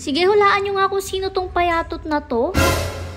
Sige, hulaan nyo nga kung sino tong payatot na to.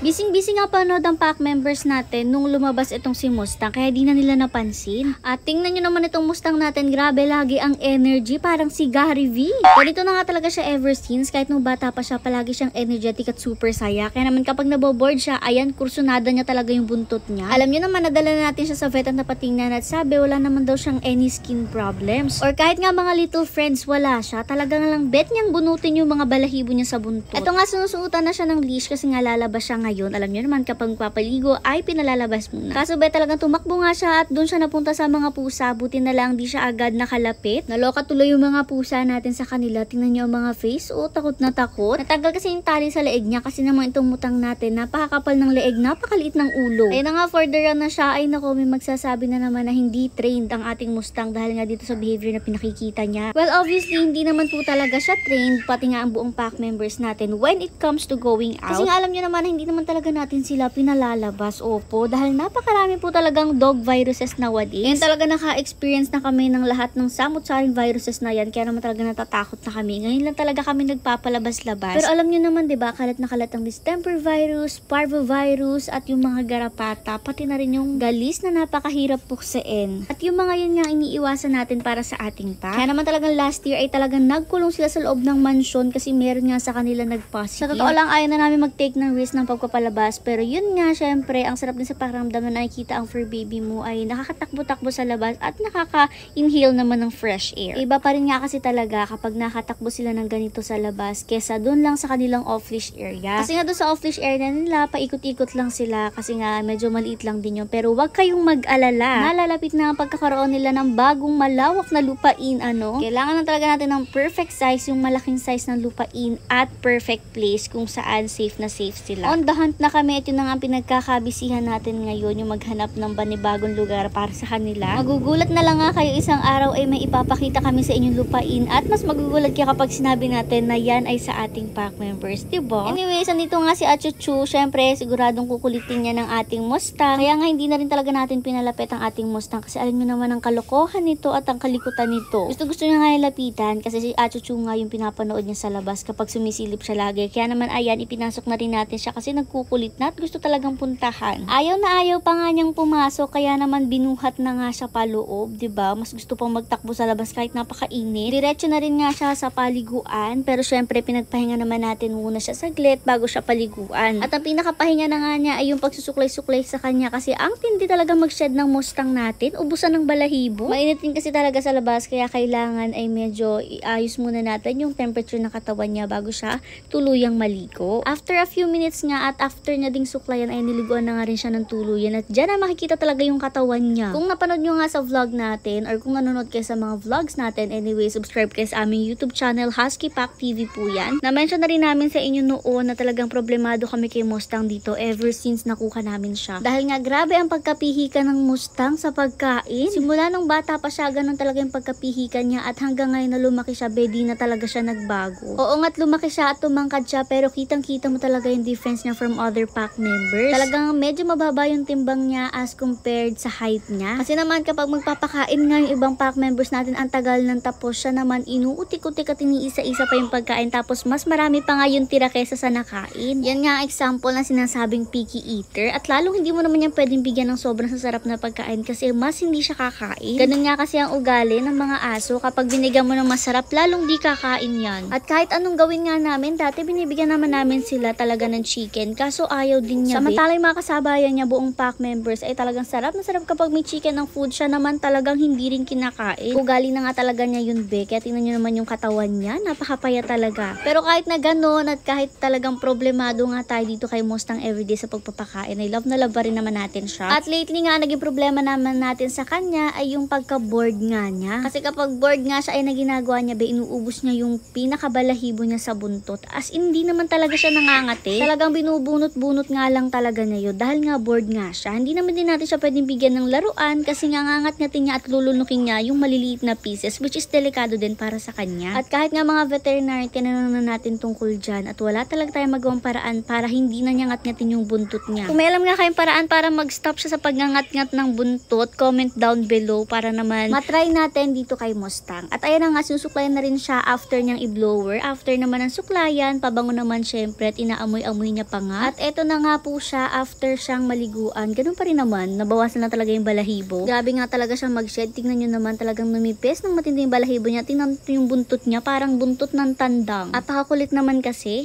Bising-busy nga panood ang pack members natin nung lumabas itong si Mustang, kaya di na nila napansin. At tingnan nyo naman itong Mustang natin, grabe lagi ang energy, parang si Gary V. Ganito na nga talaga siya ever since, kahit nung bata pa siya, palagi siyang energetic at super saya. Kaya naman kapag naboboard siya, ayan, kursunada niya talaga yung buntot niya. Alam nyo naman, nadala na natin siya sa vet at napatingnan at sabi, wala naman daw siyang any skin problems. Or kahit nga mga little friends, wala siya. Talaga nga lang bet niyang bunutin yung mga balahibo niya sa buntot. Ito nga, sinusuotan na siya ng leash kasi nga lalabas siya ngayon. Alam niyo naman, kapag papaligo ay pinalalabas muna. Kaso ba talagang tumakbo nga siya at doon siya napunta sa mga pusa. Buti na lang di siya agad nakalapit. Naloka tuloy yung mga pusa natin sa kanila. Tingnan niyo ang mga face. Oh, takot na takot. Natanggal kasi yung tali sa leeg niya kasi naman itong mutang natin, napakakapal ng leeg, napakaliit ng ulo. Kaya na nga for the run na siya, ay nako, may magsasabi na naman na hindi trained ang ating Mustang dahil nga dito sa behavior na pinakikita niya. Well, obviously, hindi naman po talaga siya trained, pati nga ang buong pack members natin when it comes to going out. Kasi nga alam niyo naman, hindi naman talaga natin sila pinalalabas. Opo, dahil napakarami po talagang dog viruses nowadays. Ngayon talaga naka-experience na kami ng lahat ng samot-saring viruses na yan, kaya naman talaga natatakot na kami. Ngayon lang talaga kami nagpapalabas-labas. Pero alam niyo naman, diba, kalat na kalat ang distemper virus, parvovirus, at yung mga garapata, pati na rin yung galis na napakahirap puksain. At yung mga yun nga iniiwasan natin para sa ating pack. Kaya naman talagang last year ay talagang nagkulong sila sa loob ng mansyon kasi meron nga sa kanila nag-positive. Sa totoo lang, ayaw na namin mag-take ng risk ng pagpapalabas. Pero yun nga, syempre, ang sarap din sa pakiramdam na nakikita ang fur baby mo ay nakakatakbo-takbo sa labas at nakaka-inhale naman ng fresh air. Iba pa rin nga kasi talaga kapag nakatakbo sila ng ganito sa labas kesa doon lang sa kanilang off-leash area. Kasi nga doon sa off-leash area nila, paikot-ikot lang sila kasi nga medyo maliit lang din yun. Pero wag kayong mag-alala. Nalalapit na ang pagkakaroon nila ng bagong malawak na lupain, ano? Kailangan na talaga natin ng perfect size, yung malaking size ng lupain at perfect place kung saan safe na safe sila. On the hunt na kami, ito na nga ang pinagkakabisihan natin ngayon, yung maghanap ng panibagong lugar para sa kanila. Magugulat na lang nga kayo, isang araw ay may ipapakita kami sa inyong lupain at mas magugulat kayo kapag sinabi natin na yan ay sa ating pack members, diba? Anyways, andito nga si Achuchu. Syempre, siguradong kukulitin niya ng ating Mustang. Kaya nga hindi na rin talaga natin pinalapit ang ating Mustang kasi alam niyo naman ang kalokohan nito at ang kalikutan nito. Gusto niya nga lapitan kasi si Achuchu nga yung pinapanood niya sa labas kapag sumisilip siya lagi. Kaya naman ayan, ipinasok na rin natin siya kasi nagkukulit na at gusto talagang puntahan. Ayaw na ayaw pa nga niyang pumasok, kaya naman binuhat na nga siya paloob, 'di ba? Mas gusto pang magtakbo sa labas kahit napakainit. Diretso na rin nga siya sa paliguan, pero syempre pinagpahinga naman natin muna siya saglit bago siya paliguan. At ang pinakapahinga na nga niya ay yung pagsusuklay-suklay sa kanya kasi ang tindi talaga mag-shed ng Mustang natin, ubusan ng balahibo. Mainit din kasi talaga sa labas kaya kailangan ay medyo iayos muna natin yung temperature ng katawan niya bago siya tuluyang maligo. After a few minutes nga at after niya ding suklayan ay niliguan na nga rin siya ng tuluyan at dyan na makikita talaga yung katawan niya. Kung napanood nyo nga sa vlog natin or kung nanonood kayo sa mga vlogs natin, anyway, subscribe kayo sa aming YouTube channel, Husky Pack TV po yan. Na-mention na rin namin sa inyo noon na talagang problemado kami kay Mustang dito ever since nakuha namin siya. Dahil nga grabe ang pagkapihikan ng Mustang sa pagkain. Simula nung bata pa siya, ganun talaga yung pagkapihikan niya at hanggang ngayon na lumaki siya, bedi na talaga siya nagbago. Oo nga't lumaki siya at tumangkad siya pero kitang-kita mo talaga yung difference niya from other pack members. Talagang medyo mababa yung timbang niya as compared sa height niya. Kasi naman kapag magpapakain nga yung ibang pack members natin, ang tagal ng tapos siya naman inuutik-utik at iniisa-isa pa yung pagkain tapos mas marami pa nga yung tira kesa sa nakain. Yan nga ang example na sinasabing picky eater at lalong hindi mo naman yan pwedeng bigyan ng sobrang sasarap na pagkain kasi mas hindi siya kakain. Ganun nga kasi ang ugali ng mga aso, kapag binigyan mo ng masarap lalong di kakain yan. At kahit anong gawin nga namin, dati binibigyan naman namin sila talaga ng chicken kaso ayaw din niya. Samantalang mga kasabayan niya buong pack members ay talagang sarap na sarap kapag may chicken ang food, siya naman talagang hindi rin kinakain. Ugali na nga talaga niya yun, be. Kaya tingnan niyo naman yung katawan niya, napakapaya talaga. Pero kahit na gano'n at kahit talagang problemado nga tayo dito kay Mustang everyday sa pagpapakain, ay love na love rin naman natin siya. At lately nga, naging problema naman natin sa kanya ay yung pagka-bored nga niya. Kasi kapag bored nga siya ay naginagawa niya, inuubos niya yung pinakabalahibo niya sa buntot. As in, hindi naman talaga siya nangangati. Talagang binuhat binubunot-bunot nga lang talaga niya yun dahil nga bored nga siya. Hindi naman din natin siya pwedeng bigyan ng laruan kasi nga ngangat-ngatin niya at lulunukin niya yung maliliit na pieces which is delikado din para sa kanya. At kahit nga mga veterinary tinanong na natin tungkol dyan at wala talaga tayong magawang paraan para hindi na niya ngat-ngatin yung buntot niya. Kung may alam nga kayong paraan para mag-stop siya sa pagngangat-ngat ng buntot, comment down below para naman matry natin dito kay Mustang. At ayan na nga, sinusuklayan na rin siya after niyang i-blower. After naman ng suklayan, pabango naman syempre at inaamoy-amoy niya pa nga. At eto na nga po siya after siyang maliguan. Ganun pa rin naman, nabawasan na talaga yung balahibo. Grabe nga talaga siyang mag-shed. Tingnan nyo naman talagang numipis ng matindi yung balahibo niya. Tingnan yung buntot niya, parang buntot ng tandang. At nakakulit naman kasi.